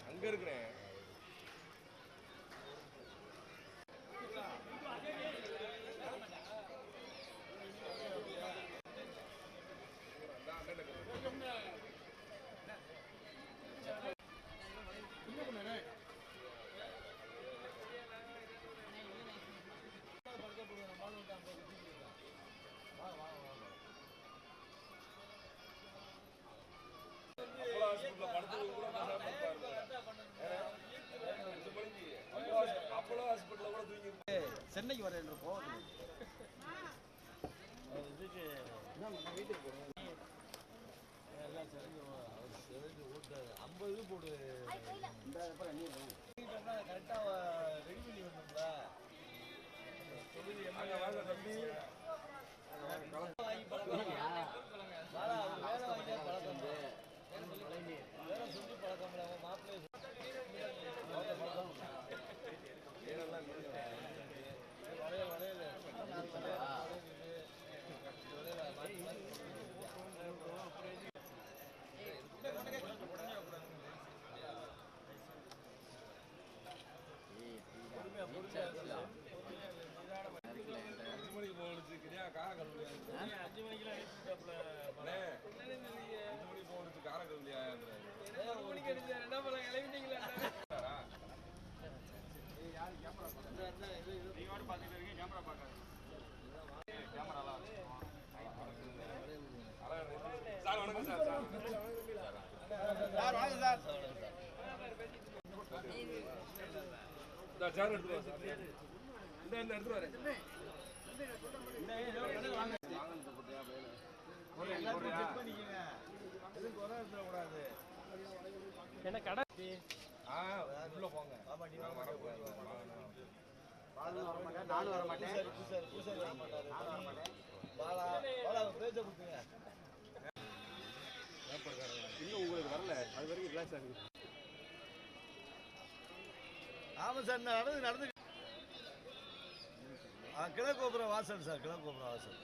அங்க இருக்கிறேன் சென்னைக்கு வர போகுது இதுக்கு வீட்டுக்கு போடுவோம் எல்லாம் செஞ்சு 50 இது போடு கரெக்டாக ரெடி பண்ணி வரணுங்களா பழக்கம் வேலை செஞ்சு பழக்கம் மாப்பிள்ளை சார் வணக்கம் சார் சார் வாங்க சார் சார் எடுத்துட்டு வரேன் என்ன கடை உள்ள போங்க நானும் வர மாட்டேன் இன்னும் உங்களுக்கு வரல அது வரைக்கும் ரிலாக்ஸ் ஆகுது. ஆமா சார் நடந்து கிழக்கோபுரம் வாசல் சார் கிழக்கோபுரம் வாசல்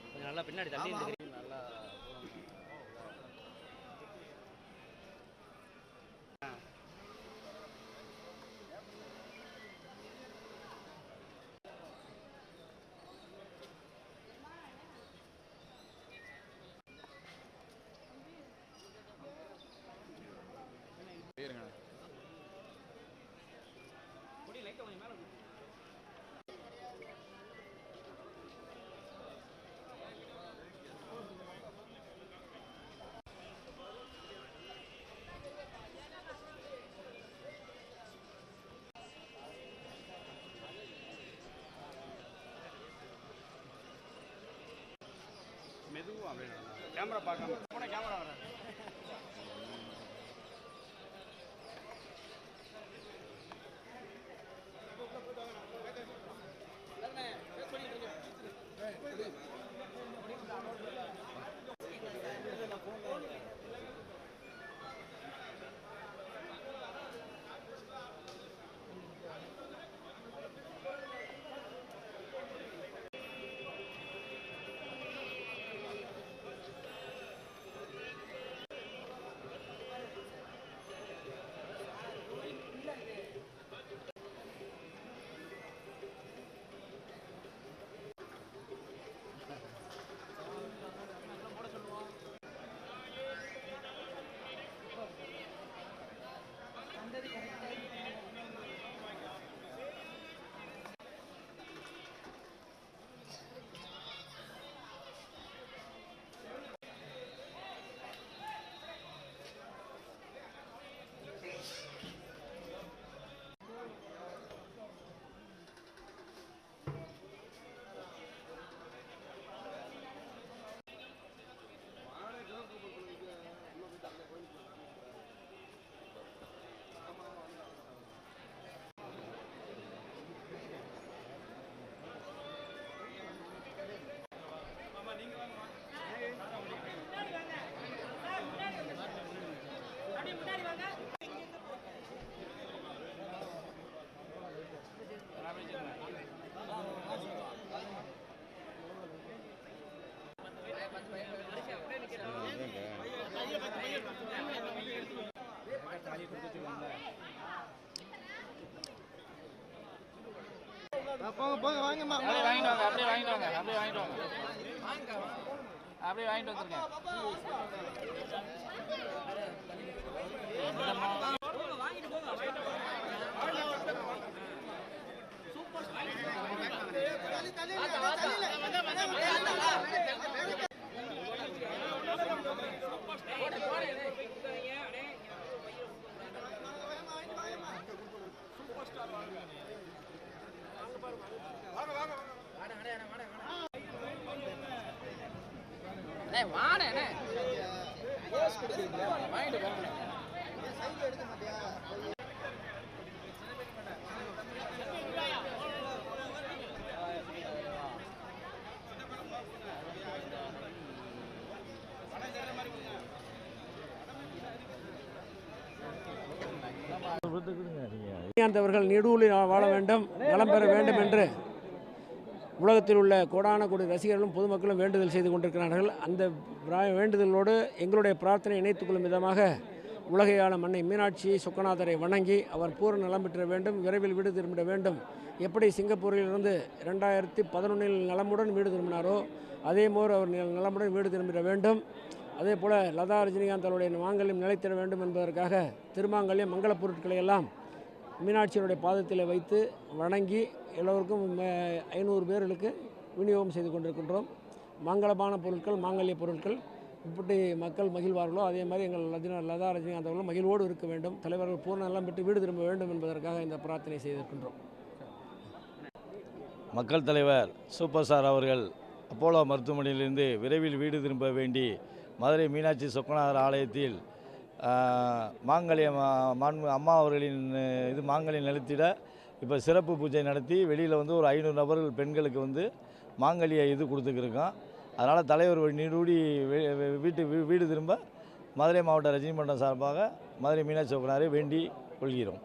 கொஞ்சம் நல்லா பின்னாடி தள்ளி நல்லா மெதுவாக அப்படின்னா கேமரா பார்க்காம போனால் கேமரா வராது. போங்க வாங்கம்மா. அப்படியே வாங்கிட்டு வாங்க, அப்படியே வாங்கிட்டு வாங்க, அப்படியே வாங்கிட்டு வாங்க, அப்படியே வாங்கிட்டு வந்துருங்க. வாடே வாங்கிட்டு போங்க. ரஜினிகாந்த் அவர்கள் நீடூழி வாழ வேண்டும், நலம் பெற வேண்டும் என்று உலகத்தில் உள்ள கோடான கோடி ரசிகர்களும் பொதுமக்களும் வேண்டுதல் செய்து கொண்டிருக்கிறார்கள். அந்த வேண்டுதலோடு எங்களுடைய பிரார்த்தனை இணைத்துக் கொள்ளும் விதமாக உலகையாள மன்னை மீனாட்சி சொக்கநாதரை வணங்கி அவர் பூரண நலம் பெற்ற வேண்டும், விரைவில் வீடு திரும்பிட வேண்டும். எப்படி சிங்கப்பூரிலிருந்து 2011 நலமுடன் வீடு திரும்பினாரோ அதே போல் அவர் நலமுடன் வீடு திரும்பிட வேண்டும். அதே போல் லதா ரஜினிகாந்த் அவருடைய மாங்கல்யம் நிலைத்திட வேண்டும் என்பதற்காக திருமாங்கல்யம் மங்கள பொருட்களை எல்லாம் மீனாட்சியினுடைய பாதத்தில் வைத்து வணங்கி எல்லோருக்கும் 500 பேர்களுக்கு விநியோகம் செய்து கொண்டிருக்கின்றோம். மங்களமான பொருட்கள், மாங்கல்ய பொருட்கள் இப்படி மக்கள் மகிழ்வார்களோ அதே மாதிரி எங்கள் லதா ரஜினிகாந்த் அவர்களும் மகிழ்வோடு இருக்க வேண்டும், தலைவர்கள் பூர்ண நலம் பெற்று வீடு திரும்ப வேண்டும் என்பதற்காக இந்த பிரார்த்தனை செய்திருக்கின்றோம். மக்கள் தலைவர் சூப்பர் ஸ்டார் அவர்கள் அப்போலோ மருத்துவமனையிலிருந்து விரைவில் வீடு திரும்ப வேண்டி மதுரை மீனாட்சி சொக்கநாதர் ஆலயத்தில் மாங்கல்யம் அம்மா அவர்களின் மாங்கல்யம் நிலைத்திட இப்போ சிறப்பு பூஜை நடத்தி வெளியில் வந்து ஒரு 500 நபர்கள் பெண்களுக்கு வந்து மாங்கல்ய கொடுத்துக்கிருக்கோம். அதனால் தலைவர் நீடூடி வீடு திரும்ப மதுரை மாவட்ட ரஜினி மன்றம் சார்பாக மதுரை மீனாட்சி சொக்கநாதரை வேண்டி கொள்கிறோம்.